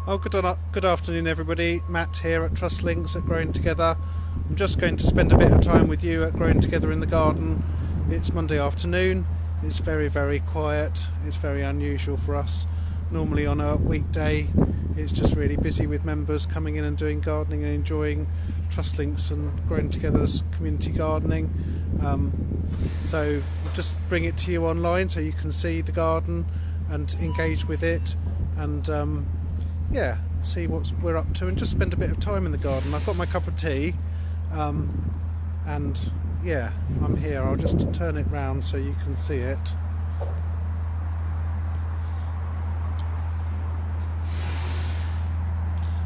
Oh, good afternoon, everybody. Matt here at Trust Links at Growing Together. I'm just going to spend a bit of time with you at Growing Together in the garden. It's Monday afternoon. It's very, very quiet. It's very unusual for us. Normally on a weekday, it's just really busy with members coming in and doing gardening and enjoying Trust Links and Growing Together's community gardening. So I'll just bring it to you online so you can see the garden and engage with it, and see what we're up to and just spend a bit of time in the garden. I've got my cup of tea, and I'm here. I'll just turn it round so you can see it.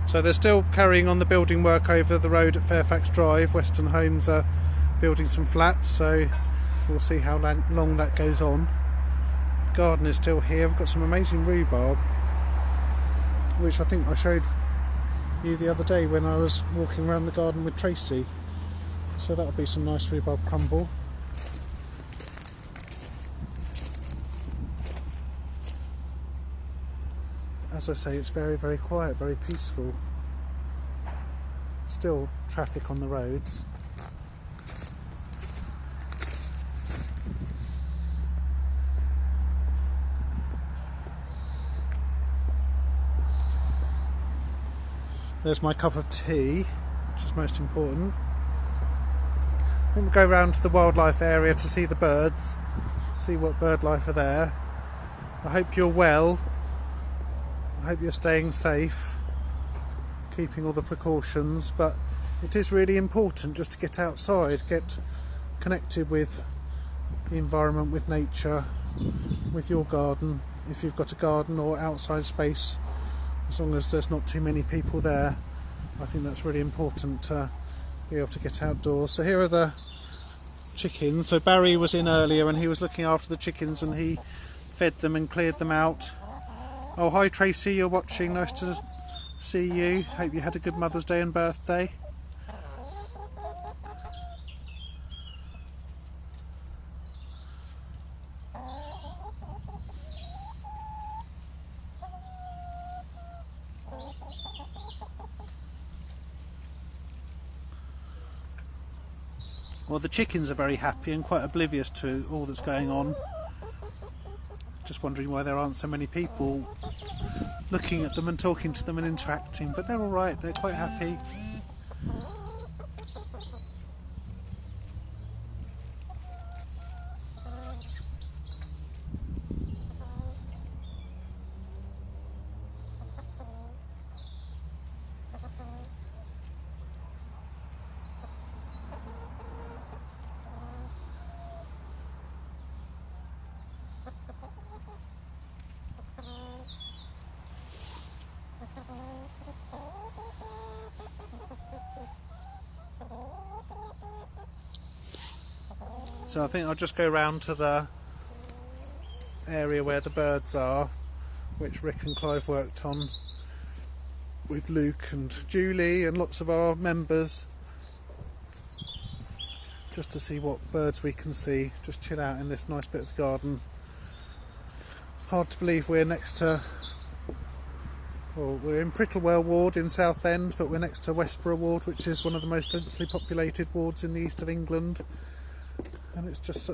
So they're still carrying on the building work over the road at Fairfax Drive. Western Homes are building some flats, so we'll see how long that goes on. The garden is still here. We've got some amazing rhubarb, which I think I showed you the other day when I was walking around the garden with Tracy. So that'll be some nice rhubarb crumble. As I say, it's very, very quiet, very peaceful. Still traffic on the roads. There's my cup of tea, which is most important. Then we'll go round to the wildlife area to see the birds, see what bird life are there. I hope you're well. I hope you're staying safe, keeping all the precautions, but it is really important just to get outside, get connected with the environment, with nature, with your garden, if you've got a garden or outside space. As long as there's not too many people there, I think that's really important to be able to get outdoors. So here are the chickens. So Barry was in earlier and he was looking after the chickens and he fed them and cleared them out. Oh, hi Tracy, you're watching. Nice to see you. Hope you had a good Mother's Day and birthday. Well, the chickens are very happy and quite oblivious to all that's going on. Just wondering why there aren't so many people looking at them and talking to them and interacting, but they're all right, they're quite happy. So I think I'll just go round to the area where the birds are, which Rick and Clive worked on with Luke and Julie and lots of our members, just to see what birds we can see. Just chill out in this nice bit of the garden. It's hard to believe we're next to, well, we're in Prittlewell Ward in Southend, but we're next to Westborough Ward, which is one of the most densely populated wards in the east of England. And it's just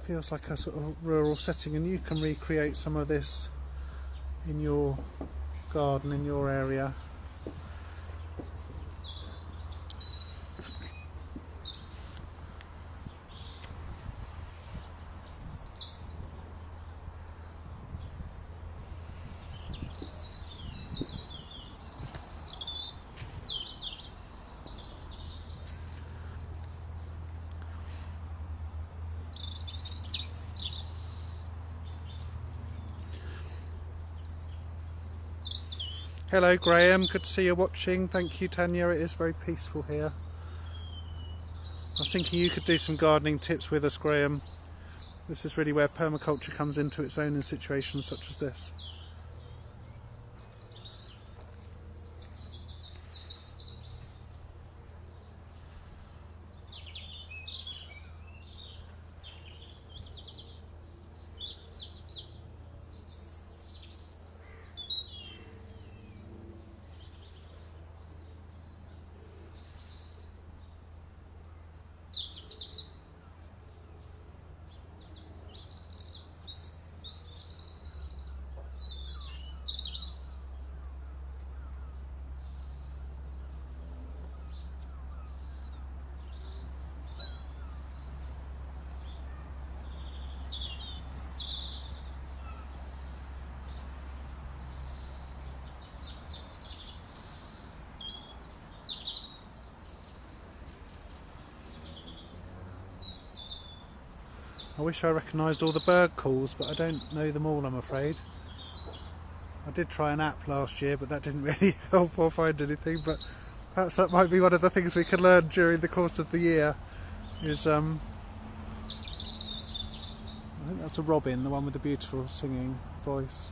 feels like a sort of rural setting, and you can recreate some of this in your garden, in your area. Hello Graham, good to see you watching. Thank you Tanya, it is very peaceful here. I was thinking you could do some gardening tips with us, Graham. This is really where permaculture comes into its own in situations such as this. I wish I recognised all the bird calls, but I don't know them all, I'm afraid. I did try an app last year, but that didn't really help or find anything. But perhaps that might be one of the things we can learn during the course of the year. Is I think that's a robin, the one with the beautiful singing voice.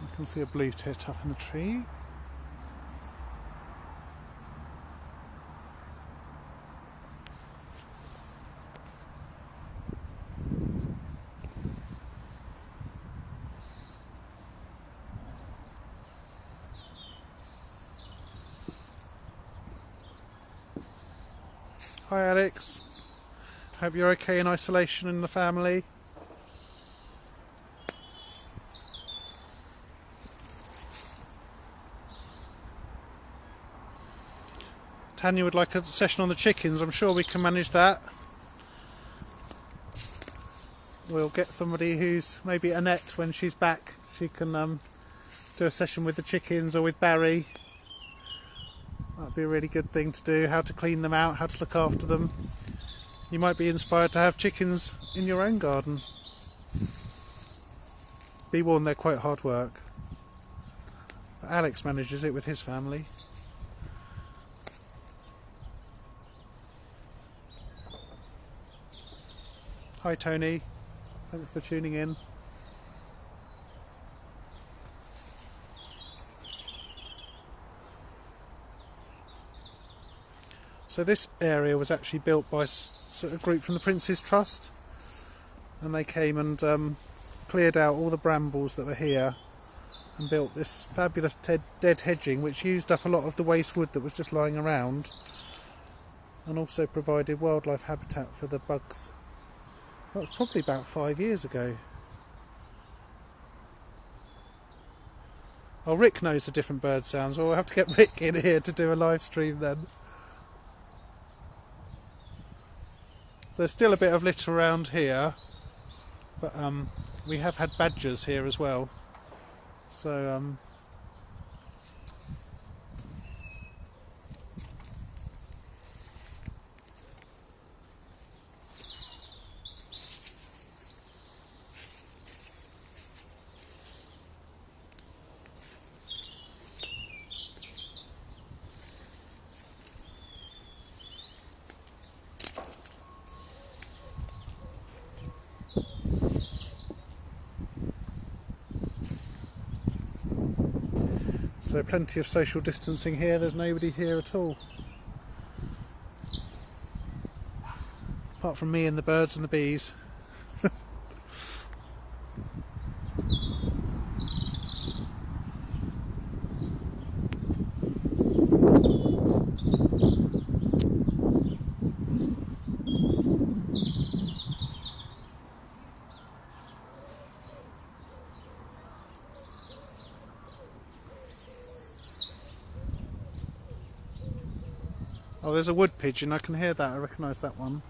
You can see a blue tit up in the tree. Hi Alex, hope you're okay in isolation in the family. Tanya would like a session on the chickens. I'm sure we can manage that. We'll get somebody who's maybe Annette when she's back. She can do a session with the chickens or with Barry. That'd be a really good thing to do. How to clean them out, how to look after them. You might be inspired to have chickens in your own garden. Be warned, they're quite hard work. But Alex manages it with his family. Hi Tony, thanks for tuning in. So this area was actually built by a group from the Prince's Trust, and they came and cleared out all the brambles that were here and built this fabulous dead hedging, which used up a lot of the waste wood that was just lying around, and also provided wildlife habitat for the bugs. That was probably about 5 years ago. Oh, Rick knows the different bird sounds. Well, we'll have to get Rick in here to do a live stream then. There's still a bit of litter around here, but we have had badgers here as well. So So plenty of social distancing here, there's nobody here at all. Apart from me and the birds and the bees. Oh, there's a wood pigeon, I can hear that, I recognise that one.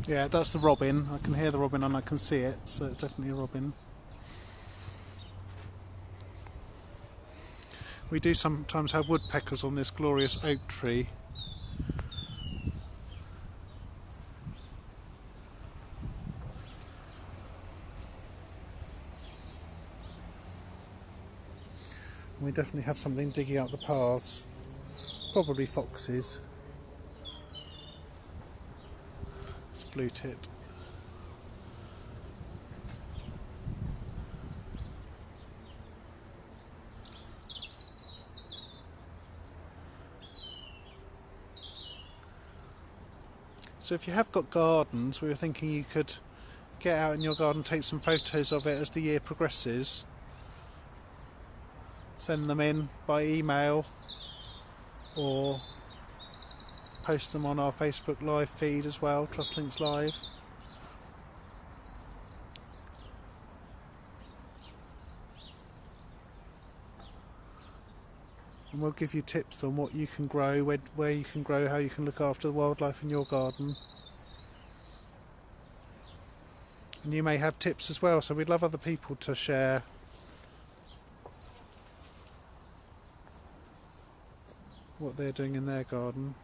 Yeah, that's the robin, I can hear the robin and I can see it, so it's definitely a robin. We do sometimes have woodpeckers on this glorious oak tree. We definitely have something digging up the paths, probably foxes. It's a blue tit. So if you have got gardens, we were thinking you could get out in your garden, take some photos of it as the year progresses. Send them in by email or post them on our Facebook live feed as well, Trust Links Live. and we'll give you tips on what you can grow, where you can grow, how you can look after the wildlife in your garden. And you may have tips as well, so we'd love other people to share what they're doing in their garden.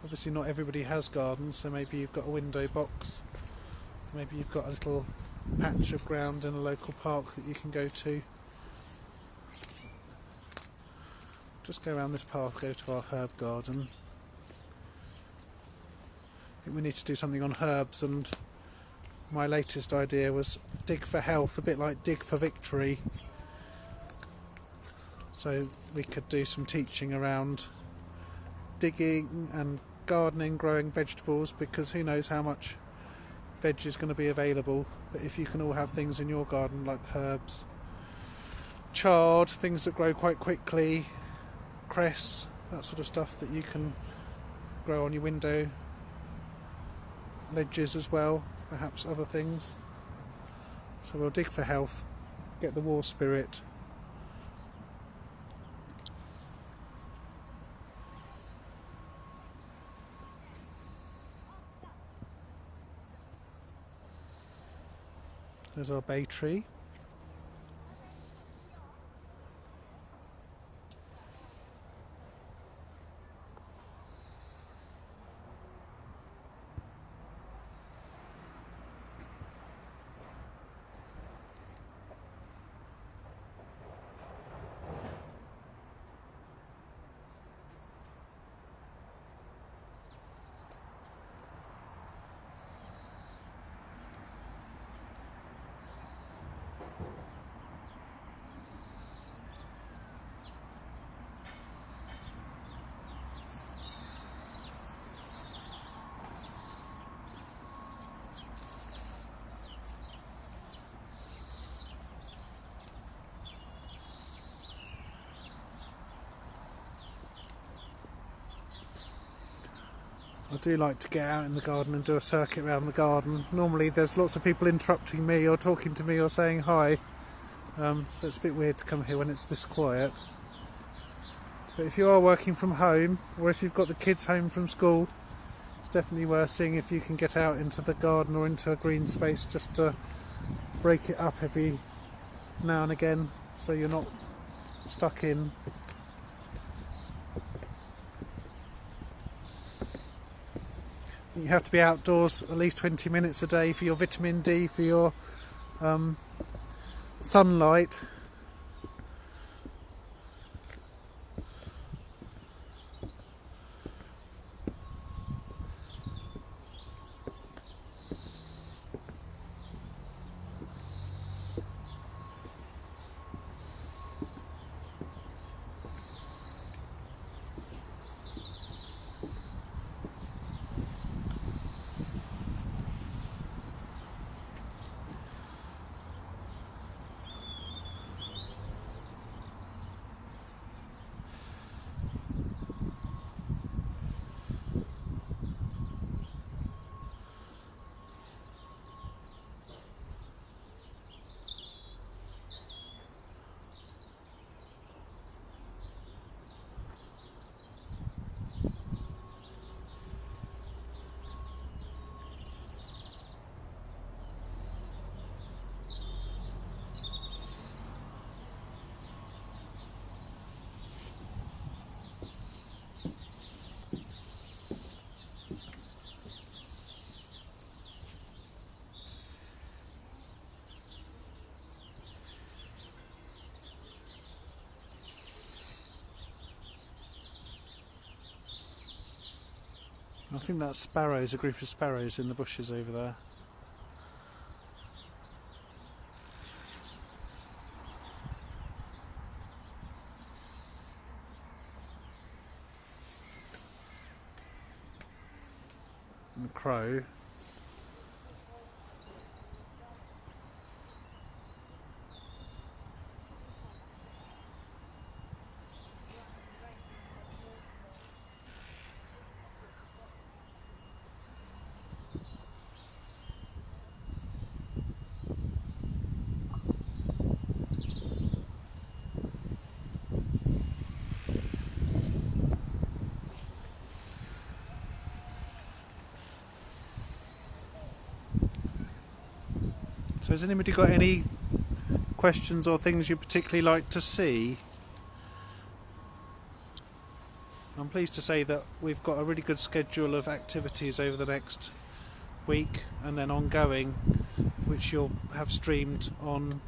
Obviously not everybody has gardens, so maybe you've got a window box, maybe you've got a little patch of ground in a local park that you can go to. Just go around this path, go to our herb garden. I think we need to do something on herbs, and my latest idea was dig for health, a bit like dig for victory. So we could do some teaching around digging and gardening, growing vegetables, because who knows how much veg is going to be available. But if you can all have things in your garden like herbs, chard, things that grow quite quickly, cress, that sort of stuff that you can grow on your window ledges as well, perhaps other things. So we'll dig for health, get the war spirit. There's our bay tree. I do like to get out in the garden and do a circuit around the garden. Normally there's lots of people interrupting me or talking to me or saying hi, so it's a bit weird to come here when it's this quiet. But if you are working from home, or if you've got the kids home from school, it's definitely worth seeing if you can get out into the garden or into a green space, just to break it up every now and again so you're not stuck in. You have to be outdoors at least 20 minutes a day for your vitamin D, for your sunlight. I think that's sparrows, a group of sparrows in the bushes over there. And the crow. So has anybody got any questions or things you'd particularly like to see? I'm pleased to say that we've got a really good schedule of activities over the next week and then ongoing, which you'll have streamed on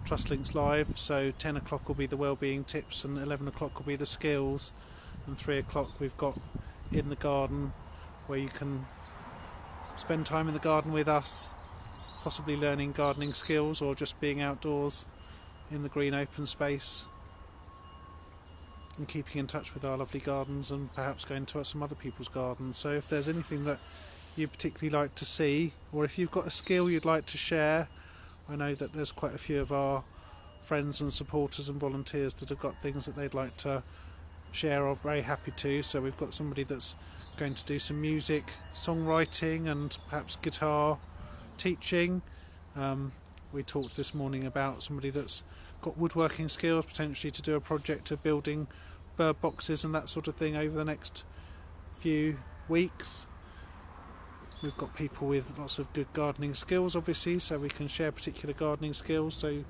TrustLinks Live. So 10 o'clock will be the wellbeing tips and 11 o'clock will be the skills, and 3 o'clock we've got in the garden, where you can spend time in the garden with us, possibly learning gardening skills or just being outdoors in the green open space and keeping in touch with our lovely gardens and perhaps going to some other people's gardens. So if there's anything that you particularly like to see, or if you've got a skill you'd like to share, I know that there's quite a few of our friends and supporters and volunteers that have got things that they'd like to share. Are very happy to. So we've got somebody that's going to do some music, songwriting and perhaps guitar teaching. We talked this morning about somebody that's got woodworking skills, potentially to do a project of building bird boxes and that sort of thing over the next few weeks. We've got people with lots of good gardening skills, obviously, so we can share particular gardening skills. So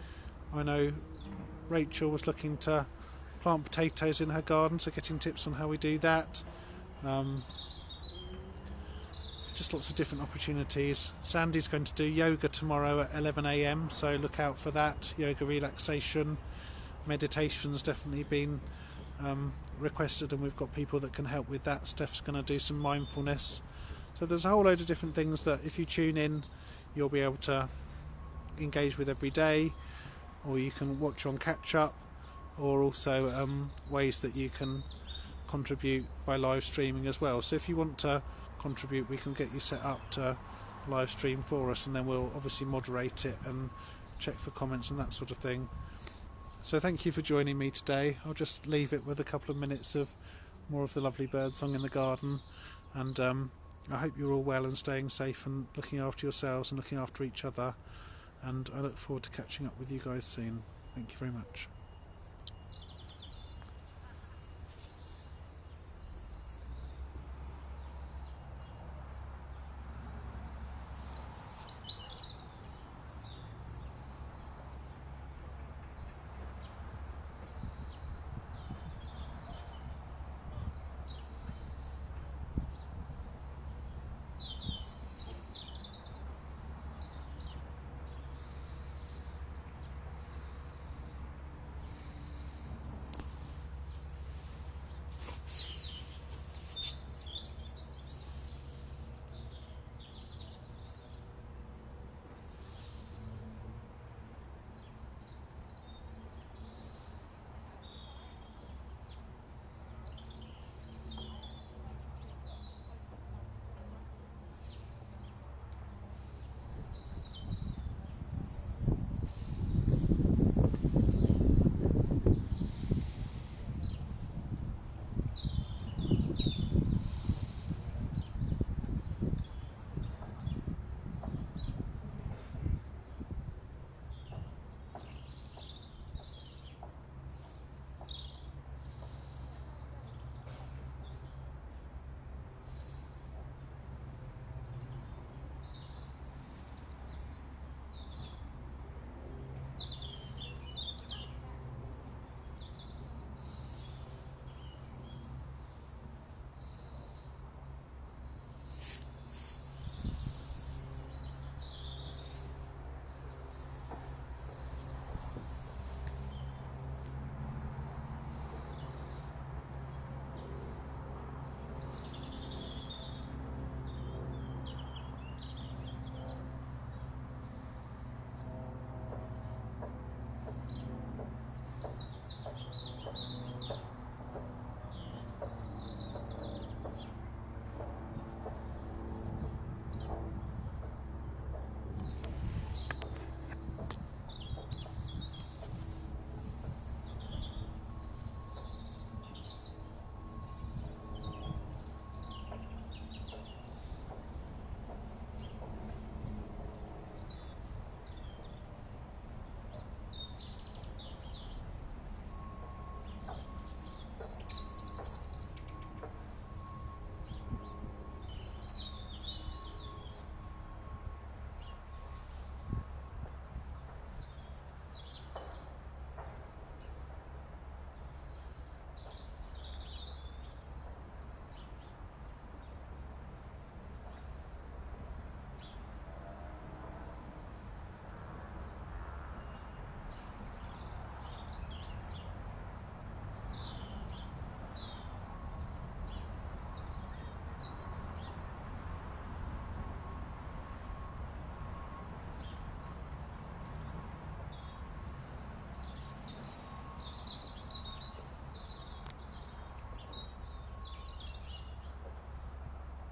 I know Rachel was looking to plant potatoes in her garden, so getting tips on how we do that. Just lots of different opportunities. Sandy's going to do yoga tomorrow at 11 AM, so look out for that. Yoga relaxation, meditation's definitely been requested, and we've got people that can help with that. Steph's going to do some mindfulness. So there's a whole load of different things that if you tune in, you'll be able to engage with every day, or you can watch on catch up, or also ways that you can contribute by live streaming as well. So if you want to contribute, we can get you set up to live stream for us, and then we'll obviously moderate it and check for comments and that sort of thing. So thank you for joining me today. I'll just leave it with a couple of minutes of more of the lovely bird song in the garden, and I hope you're all well and staying safe and looking after yourselves and looking after each other, and I look forward to catching up with you guys soon. Thank you very much.